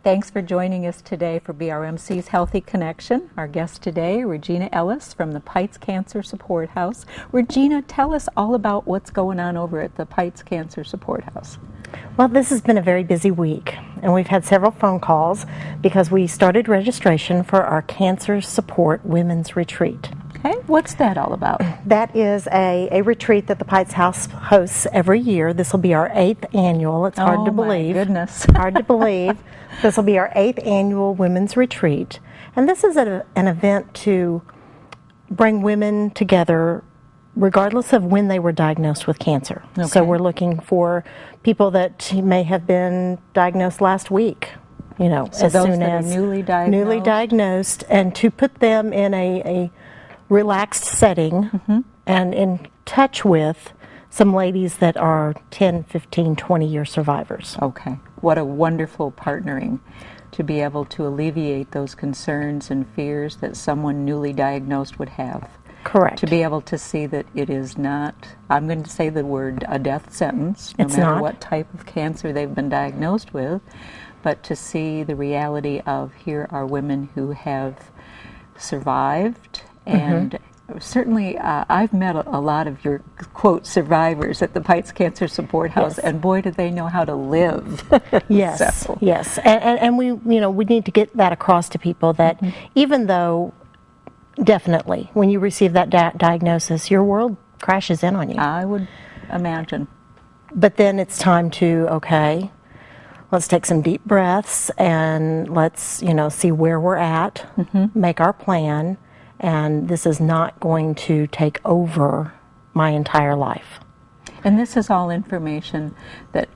Thanks for joining us today for BRMC's Healthy Connection. Our guest today, Regina Ellis from the Pites Cancer Support House. Regina, tell us all about what's going on over at the Pites Cancer Support House. Well, this has been a very busy week, and we've had several phone calls because we started registration for our Cancer Support Women's Retreat. Okay, what's that all about? That is a retreat that the Pites House hosts every year. This will be our 8th annual. It's hard to believe. Oh, my goodness. Hard to believe. This will be our 8th annual Women's Retreat. And this is an event to bring women together regardless of when they were diagnosed with cancer. Okay. So we're looking for people that may have been diagnosed last week, you know, So as those soon that are as newly diagnosed? newly diagnosed, and to put them in a relaxed setting and in touch with some ladies that are 10, 15, 20-year survivors. Okay, what a wonderful partnering to be able to alleviate those concerns and fears that someone newly diagnosed would have. Correct. To be able to see that it is not, I'm going to say the word, a death sentence, no It's matter not. what type of cancer they've been diagnosed with, but to see the reality of here are women who have survived, and certainly I've met a lot of your, quote, survivors at the Pites Cancer Support House, Yes. and boy, do they know how to live. Yes, So, yes, and we, you know, we need to get that across to people that even though, definitely, when you receive that diagnosis, your world crashes in on you. I would imagine. But then it's time to, okay, let's take some deep breaths and let's, you know, see where we're at, make our plan, and this is not going to take over my entire life. And this is all information that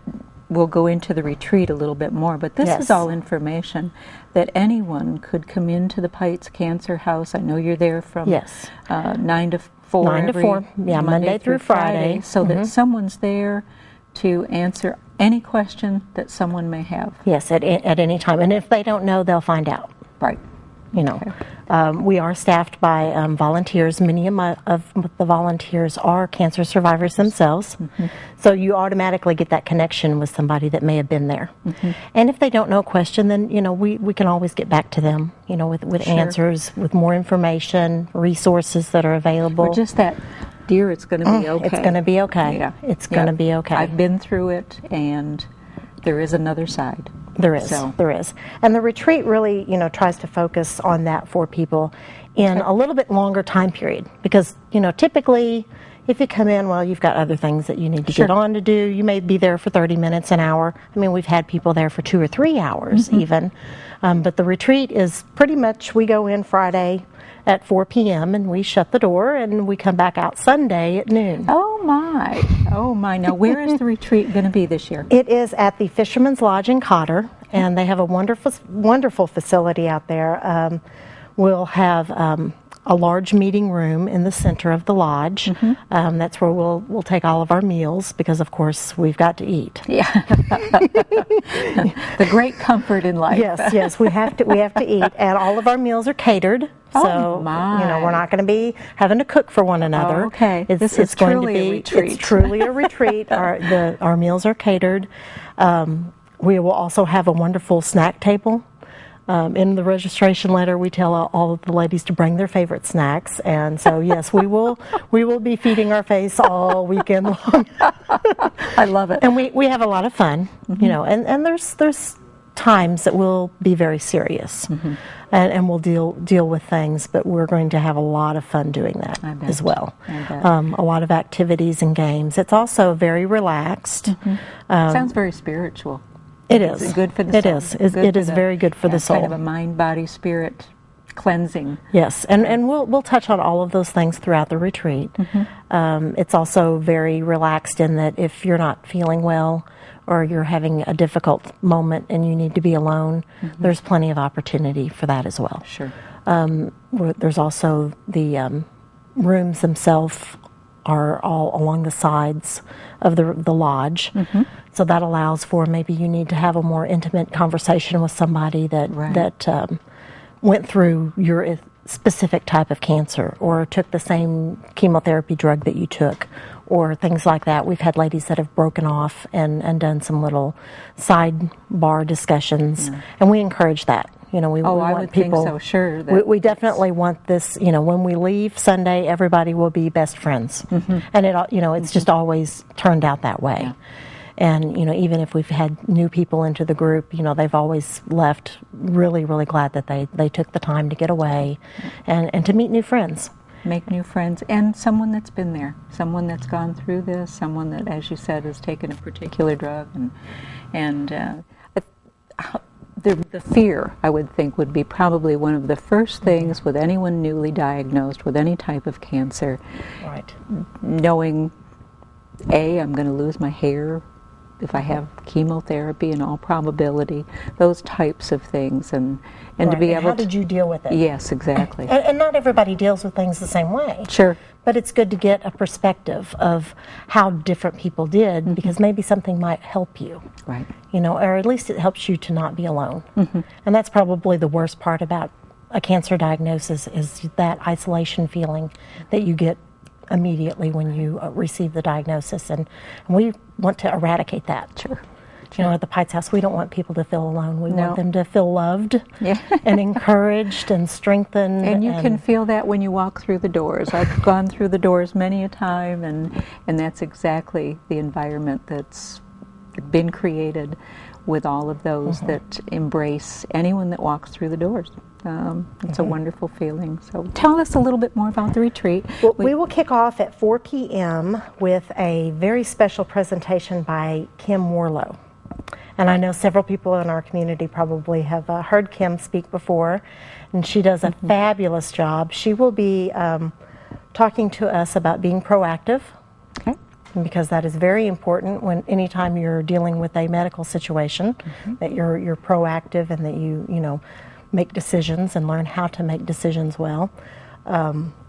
we'll go into the retreat a little bit more, but this Yes. is all information that anyone could come into the Pites Cancer House. I know you're there from Yes. 9 to 4. 9 to every 4, yeah, Monday through Friday. So that someone's there to answer any question that someone may have. Yes, at any time. And if they don't know, they'll find out. Right. You know, we are staffed by volunteers. Many of the volunteers are cancer survivors themselves. So you automatically get that connection with somebody that may have been there. And if they don't know a question, then, you know, we can always get back to them, you know, with Sure. answers, with more information, resources that are available. Or just that, dear, it's going to be okay. It's going to be okay. Yeah. It's going to be okay. I've been through it, and there is another side. There is, So- there is. And the retreat really, you know, tries to focus on that for people in a little bit longer time period. Because, you know, typically, if you come in, well, you've got other things that you need to get on to do. You may be there for 30 minutes, an hour. I mean, we've had people there for 2 or 3 hours even. But the retreat is pretty much, we go in Friday at 4 p.m. and we shut the door and we come back out Sunday at noon. Oh my, oh my. Now, where is the retreat going to be this year? It is at the Fisherman's Lodge in Cotter, and they have a wonderful facility out there. We'll have a large meeting room in the center of the lodge. That's where we'll take all of our meals because, of course, we've got to eat. Yeah. The great comfort in life. Yes, we have to eat, and all of our meals are catered. Oh, So, my. you know, we're not going to be having to cook for one another. Oh, okay. This is going truly to a be, retreat. It's truly a retreat. Our meals are catered. We will also have a wonderful snack table. In the registration letter, we tell all of the ladies to bring their favorite snacks, and so yes, we will be feeding our face all weekend long. I love it. And we have a lot of fun, you know, and there's times that we'll be very serious, and we'll deal with things, but we're going to have a lot of fun doing that I bet. as well. I bet. A lot of activities and games. It's also very relaxed. Sounds very spiritual. It is. It's good for the It soul. is. Good It for is very good for the soul. Kind of a mind, body, spirit cleansing. Yes, and we'll touch on all of those things throughout the retreat. It's also very relaxed in that if you're not feeling well or you're having a difficult moment and you need to be alone, there's plenty of opportunity for that as well. Sure. There's also the rooms themselves are all along the sides of the lodge. So that allows for maybe you need to have a more intimate conversation with somebody that went through your specific type of cancer or took the same chemotherapy drug that you took or things like that. We've had ladies that have broken off and done some little sidebar discussions, and we encourage that. You know, we I want would people. think so. Sure. We definitely want this. You know, when we leave Sunday, everybody will be best friends, and it's just always turned out that way. Yeah. And you know, even if we've had new people into the group, you know, they've always left really, really glad that they took the time to get away, and to meet new friends. Make new friends, and someone that's been there, someone that's gone through this, someone that, as you said, has taken a particular drug, and the fear, I would think, would be probably one of the first things with anyone newly diagnosed with any type of cancer. Right. Knowing, I'm going to lose my hair if I have chemotherapy in all probability, those types of things, and Right. to be And able how did you deal with it? Yes, exactly. And not everybody deals with things the same way. Sure. But it's good to get a perspective of how different people did, because maybe something might help you. Right. You know, or at least it helps you to not be alone. And that's probably the worst part about a cancer diagnosis, is that isolation feeling that you get immediately when you receive the diagnosis. And we want to eradicate that. Sure. You know, at the Pites House, we don't want people to feel alone. We No. want them to feel loved and encouraged and strengthened. And you can feel that when you walk through the doors. I've gone through the doors many a time, and that's exactly the environment that's been created with all of those that embrace anyone that walks through the doors. It's a wonderful feeling. So tell us a little bit more about the retreat. Well, we will kick off at 4 p.m. with a very special presentation by Kim Warlow. And I know several people in our community probably have heard Kim speak before, and she does a fabulous job. She will be talking to us about being proactive, Okay. because that is very important when anytime you're dealing with a medical situation, that you're proactive and that you make decisions and learn how to make decisions well.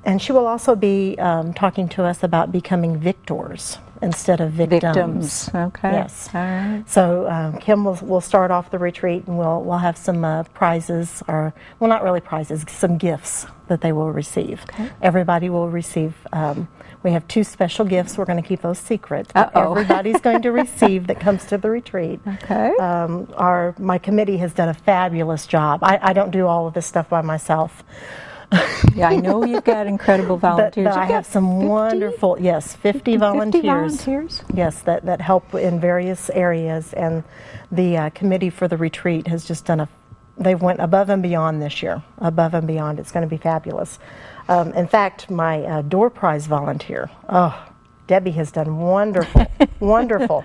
And she will also be talking to us about becoming victors instead of victims. Okay. Yes. All right. So Kim will start off the retreat, and we'll have some prizes, or well, not really prizes, some gifts that they will receive. Okay. Everybody will receive. We have 2 special gifts. We're going to keep those secret. That Uh-oh. everybody's going to receive that comes to the retreat. Okay. My committee has done a fabulous job. I don't do all of this stuff by myself. Yeah, I know you've got incredible volunteers. But I have some 50? wonderful, 50 volunteers. 50 volunteers? Yes, that help in various areas, and the committee for the retreat has just done they went above and beyond this year, above and beyond. It's going to be fabulous. In fact, my door prize volunteer, Debbie has done wonderful, wonderful.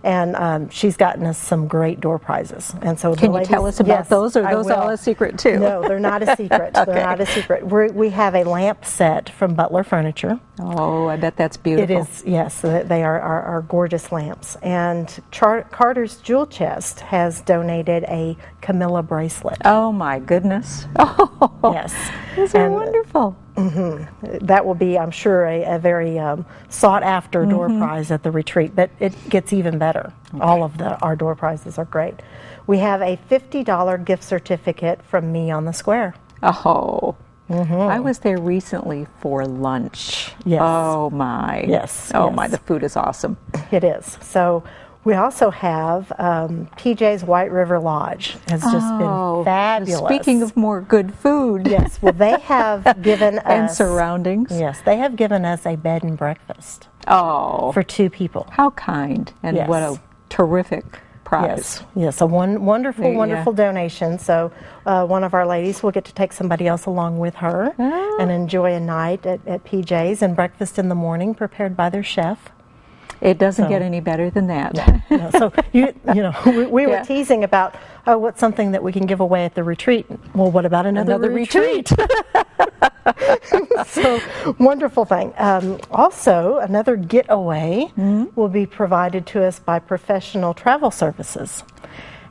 And she's gotten us some great door prizes. And so Can you tell us about those, or are those all a secret too? No, they're not a secret. Okay. They're not a secret. We have a lamp set from Butler Furniture. Oh, I bet that's beautiful. It is, yes. They are gorgeous lamps. And Carter's Jewel Chest has donated a Camilla bracelet. Oh my goodness. Oh, Yes. These are wonderful. That will be, I'm sure, a very sought-after door prize at the retreat, but it gets even better. Okay. All of our door prizes are great. We have a $50 gift certificate from Me on the Square. Oh, I was there recently for lunch. Yes. Oh my. Yes. Oh yes. my, the food is awesome. It is. So we also have PJ's White River Lodge has just been fabulous. Speaking of more good food. Yes, well, they have given us... And surroundings. Yes, they have given us a bed and breakfast Oh. for 2 people. How kind. And Yes. what a terrific prize. Yes, a wonderful, Yeah. wonderful donation. So one of our ladies will get to take somebody else along with her and enjoy a night at PJ's, and breakfast in the morning prepared by their chef. It doesn't get any better than that. Yeah, so we were teasing about what's something that we can give away at the retreat. Well, what about another retreat? So wonderful thing. Also, another getaway will be provided to us by Professional Travel Services,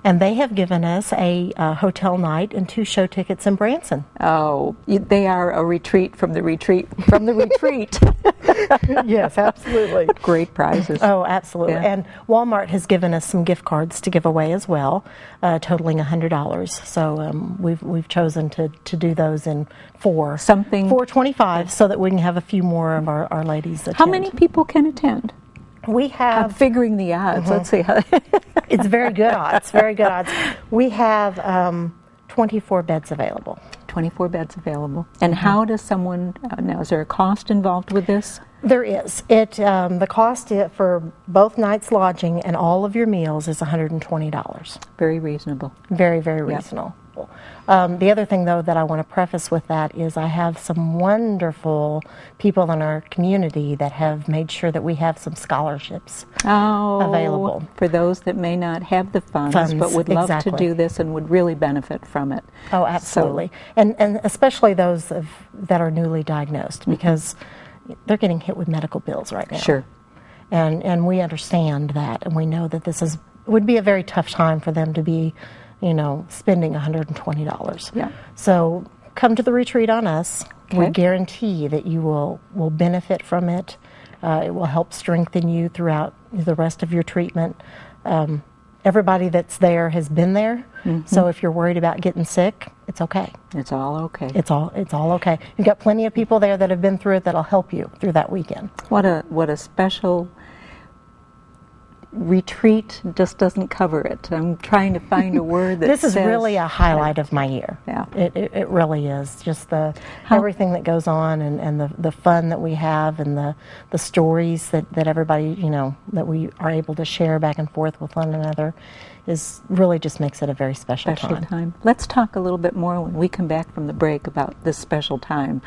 And they have given us a hotel night and 2 show tickets in Branson. Oh, they are a retreat from the retreat from the retreat. Yes, absolutely. Great prizes. Oh, absolutely. Yeah. And Walmart has given us some gift cards to give away as well, totaling $100. So we've chosen to do those in 4. Something 425, so that we can have a few more of our ladies attend. How many people can attend? We I'm have, figuring the odds. Let's see how. it's very good odds, very good odds. We have 24 beds available. 24 beds available. And how does someone, now is there a cost involved with this? There is. The cost for both nights lodging and all of your meals is $120. Very reasonable. Very, very Yep. reasonable. The other thing, though, that I want to preface with that is I have some wonderful people in our community that have made sure that we have some scholarships available. For those that may not have the funds but would love to do this and would really benefit from it. Oh, absolutely. And especially those that are newly diagnosed, because they're getting hit with medical bills right now. Sure. And we understand that, and we know that this would be a very tough time for them to be, spending $120. Yeah. So come to the retreat on us. We Okay. guarantee that you will benefit from it. It will help strengthen you throughout the rest of your treatment. Everybody that's there has been there, so if you're worried about getting sick, it's okay. It's all okay. It's all okay. You've got plenty of people there that have been through it that'll help you through that weekend. What a special retreat just doesn't cover it. I'm trying to find a word that This is says, really a highlight of my year. Yeah. It really is. Just everything that goes on and the fun that we have and the stories that everybody, that we are able to share back and forth with one another is really just makes it a very special time. Let's talk a little bit more when we come back from the break about this special time,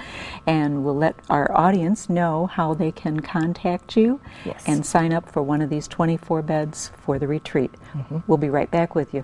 and we'll let our audience know how they can contact you Yes. and sign up for one of these 24 beds for the retreat. We'll be right back with you.